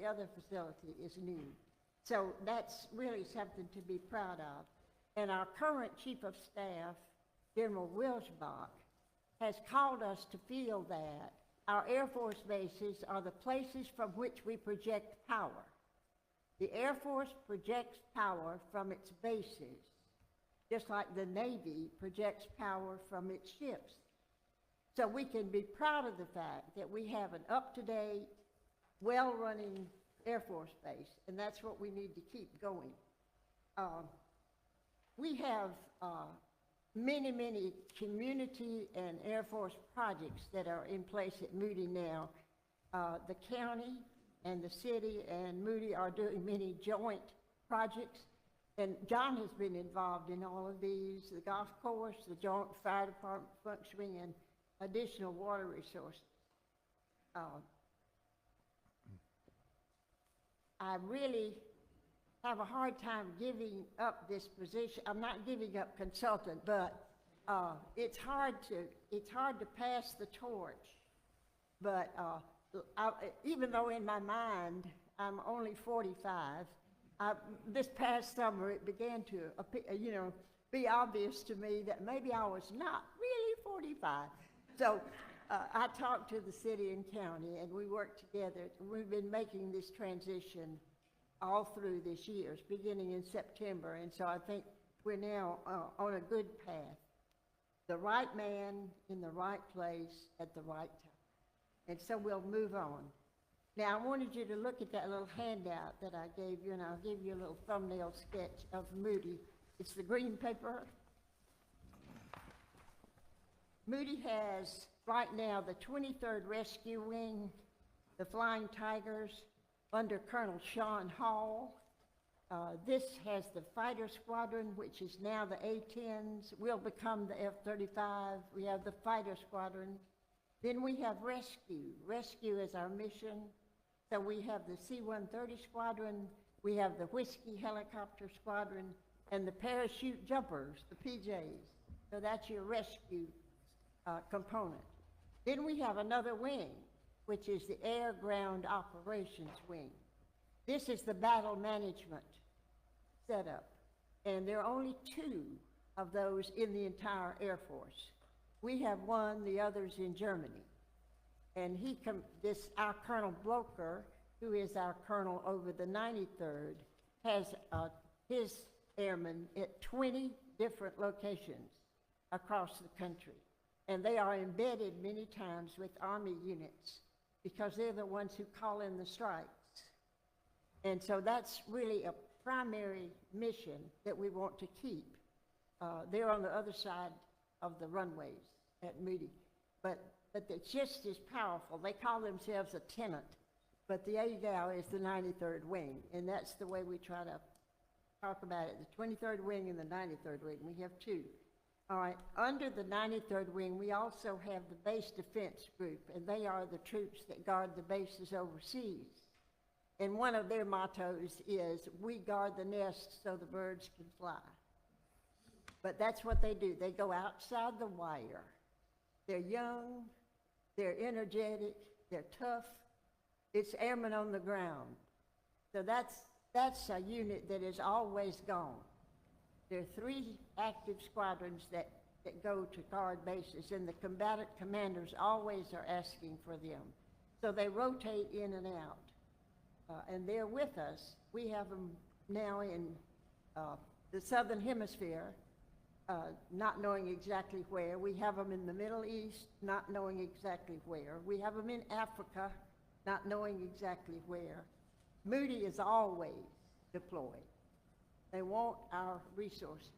every other facility is new. So that's really something to be proud of. And our current Chief of Staff, General Wilsbach, has called us to feel that our Air Force bases are the places from which we project power. The Air Force projects power from its bases, just like the Navy projects power from its ships. So we can be proud of the fact that we have an up-to-date, well-running Air Force base, and that's what we need to keep going. We have many, many community and Air Force projects that are in place at Moody now. The county and the city and Moody are doing many joint projects, and John has been involved in all of these, the golf course, the joint fire department functioning, and additional water resources. I really have a hard time giving up this position. I'm not giving up consultant, but it's hard to pass the torch. But even though in my mind I'm only 45, this past summer it began to be obvious to me that maybe I was not really 45. So I talked to the city and county, and we worked together. We've been making this transition all through this year, beginning in September, and so I think we're now on a good path. The right man in the right place at the right time. And so we'll move on. Now, I wanted you to look at that little handout that I gave you, and I'll give you a little thumbnail sketch of Moody. It's the green paper. Moody has, right now, the 23rd Rescue Wing, the Flying Tigers, under Colonel Sean Hall. This has the Fighter Squadron, which is now the A-10s, will become the F-35. We have the Fighter Squadron. Then we have Rescue. Rescue is our mission. So we have the C-130 Squadron, we have the Whiskey Helicopter Squadron, and the Parachute Jumpers, the PJs. So that's your rescue component. Then we have another wing, which is the Air Ground Operations Wing. This is the battle management setup, and there are only 2 of those in the entire Air Force. We have one, the other's in Germany. And our Colonel Blocher, who is our colonel over the 93rd, has his airmen at 20 different locations across the country. And they are embedded many times with Army units because they're the ones who call in the strikes. And so that's really a primary mission that we want to keep. They're on the other side of the runways at Moody. But it's just as powerful. They call themselves a tenant, but the AGAL is the 93rd Wing, and that's the way we try to talk about it, the 23rd Wing and the 93rd Wing. We have 2. All right, under the 93rd Wing, we also have the Base Defense Group, and they are the troops that guard the bases overseas. And one of their mottos is, we guard the nest so the birds can fly. But that's what they do. They go outside the wire. They're young, they're energetic, they're tough. It's airmen on the ground. So that's a unit that is always gone. There are 3 active squadrons that go to guard bases, and the combatant commanders always are asking for them. So they rotate in and out, and they're with us. We have them now in the Southern Hemisphere, not knowing exactly where. We have them in the Middle East, not knowing exactly where. We have them in Africa, not knowing exactly where. Moody is always deployed. They want our resources.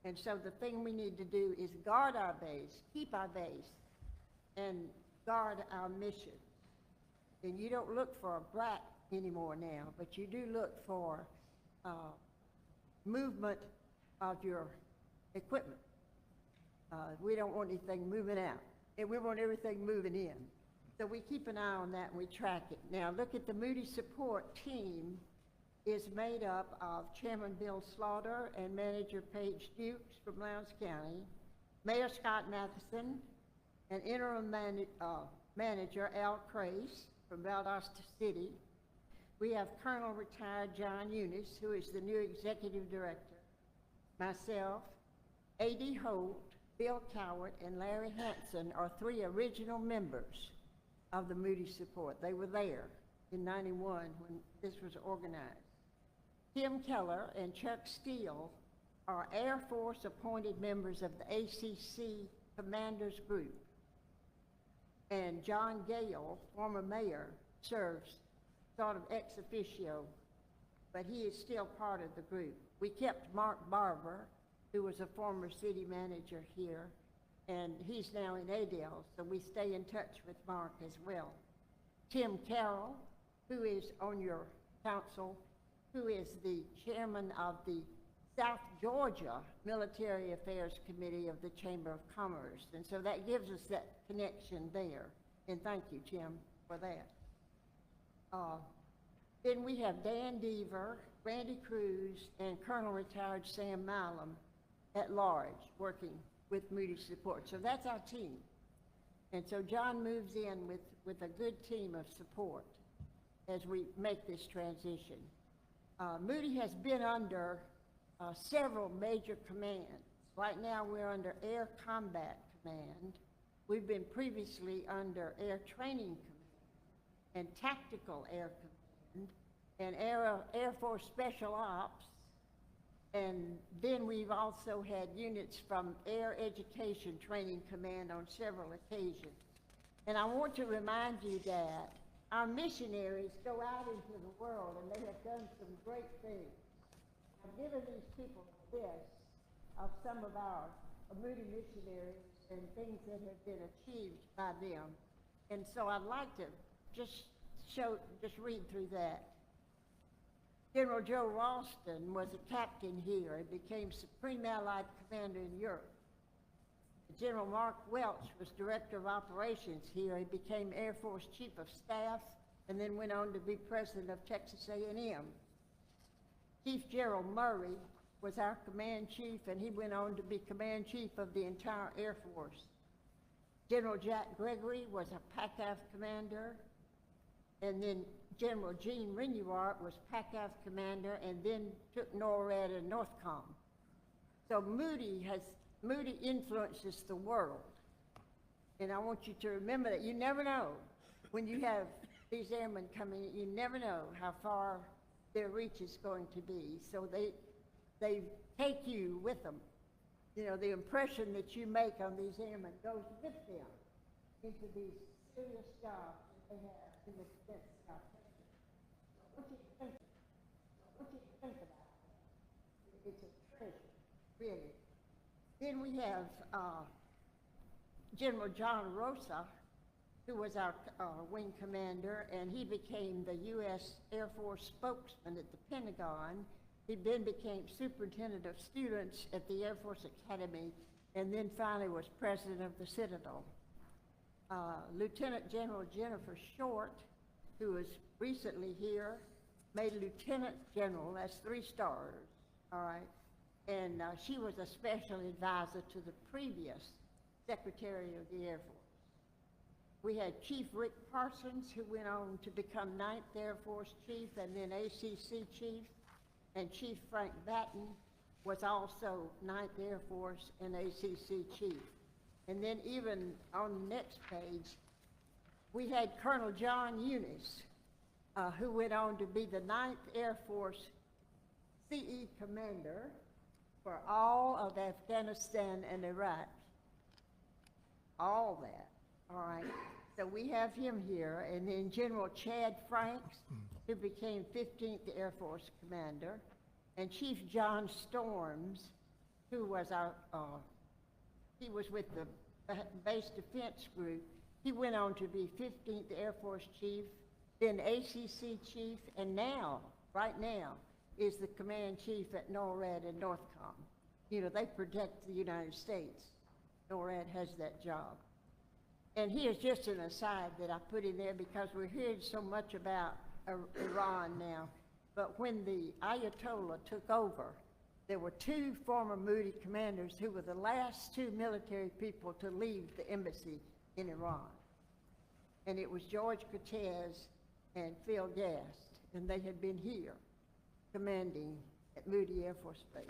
And so the thing we need to do is guard our base, keep our base, and guard our mission. And you don't look for a brat anymore now, but you do look for movement of your equipment. We don't want anything moving out, and we want everything moving in. So we keep an eye on that and we track it. Now look at the Moody support team is made up of Chairman Bill Slaughter and Manager Paige Dukes from Lowndes County, Mayor Scott Matheson, and Interim Manager Al Crace from Valdosta City, We have Colonel retired John Eunice, who is the new executive director, myself, A.D. Holt, Bill Cowart, and Larry Hanson are three original members of the Moody Support. They were there in '91 when this was organized. Tim Keller and Chuck Steele are Air Force appointed members of the ACC Commanders Group. And John Gale, former mayor, serves sort of ex officio, but he is still part of the group. We kept Mark Barber, who was a former city manager here, and he's now in Adel, so we stay in touch with Mark as well. Tim Carroll, who is on your council, who is the chairman of the South Georgia Military Affairs Committee of the Chamber of Commerce, and so that gives us that connection there, and thank you, Tim, for that. Then we have Dan Deaver, Randy Cruz, and Colonel retired Sam Milam at large, working with Moody Support. So that's our team. And so John moves in with a good team of support as we make this transition. Moody has been under several major commands. Right now we're under Air Combat Command. We've been previously under Air Training Command and Tactical Air Command and Air Force Special Ops. And then we've also had units from Air Education Training Command on several occasions. And I want to remind you that our missionaries go out into the world and they have done some great things. I've given these people a list of some of our Moody missionaries and things that have been achieved by them. And so I'd like to just read through that. General Joe Ralston was a captain here and became Supreme Allied Commander in Europe. General Mark Welch was Director of Operations here. He became Air Force Chief of Staff and then went on to be President of Texas A&M. Chief Gerald Murray was our Command Chief, and he went on to be Command Chief of the entire Air Force. General Jack Gregory was a PACAF Commander, and then General Gene Renouart was PACAF Commander and then took NORAD and NORTHCOM. So Moody influences the world. And I want you to remember that you never know when you have these airmen coming, you never know how far their reach is going to be. So they take you with them. You know, the impression that you make on these airmen goes with them into these serious jobs that they have in the defense of our country. So what you think about it? It's a treasure, really. Then we have General John Rosa, who was our wing commander, and he became the U.S. Air Force spokesman at the Pentagon. He then became superintendent of students at the Air Force Academy, and then finally was president of the Citadel. Lieutenant General Jennifer Short, who was recently here, made Lieutenant General, that's 3 stars, all right? And she was a special advisor to the previous Secretary of the Air Force. We had Chief Rick Parsons, who went on to become 9th Air Force Chief and then ACC Chief, and Chief Frank Batten was also 9th Air Force and ACC Chief. And then even on the next page, we had Colonel John Eunice, who went on to be the 9th Air Force CE Commander for all of Afghanistan and Iraq. All that, all right. So we have him here, and then General Chad Franks, who became 15th Air Force Commander, and Chief John Storms, who was he was with the Base Defense Group. He went on to be 15th Air Force Chief, then ACC Chief, and now, right now, is the Command Chief at NORAD and NORTHCOM. You know, they protect the United States. NORAD has that job. And here's just an aside that I put in there because we're hearing so much about Iran now. But when the Ayatollah took over, there were 2 former Moody commanders who were the last 2 military people to leave the embassy in Iran. And it was George Cortez and Phil Gast. and they had been here commanding at Moody Air Force Base.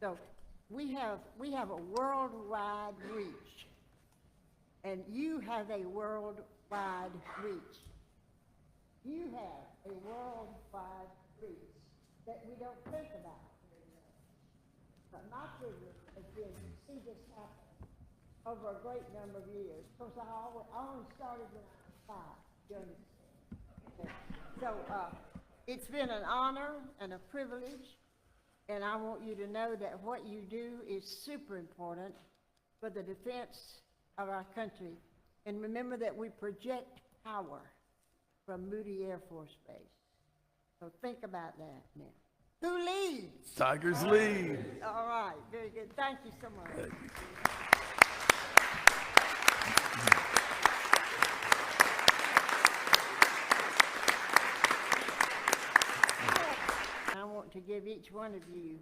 So we have a worldwide reach, and you have a worldwide reach. You have a worldwide reach that we don't think about. But my privilege has been to see this happen over a great number of years. Of course, I only started when I was 5, you understand? So it's been an honor and a privilege, and I want you to know that what you do is super important for the defense of our country. And remember that we project power from Moody Air Force Base. So think about that now. Who leads? Tigers lead. All right, very good. Thank you so much. I want to give each one of you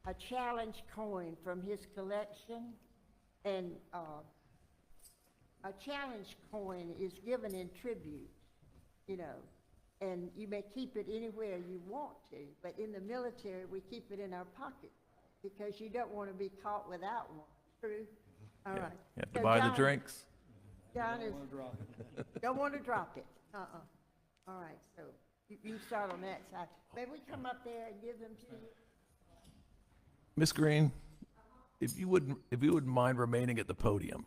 a challenge coin from his collection, and a challenge coin is given in tribute, you know, and you may keep it anywhere you want to, but in the military, we keep it in our pocket because you don't want to be caught without one. True? All right. You have to So buy the John- drinks. John is, don't want to drop it. All right, so you start on that side. May we come up there and give them to you? Miss Green, if you wouldn't mind remaining at the podium.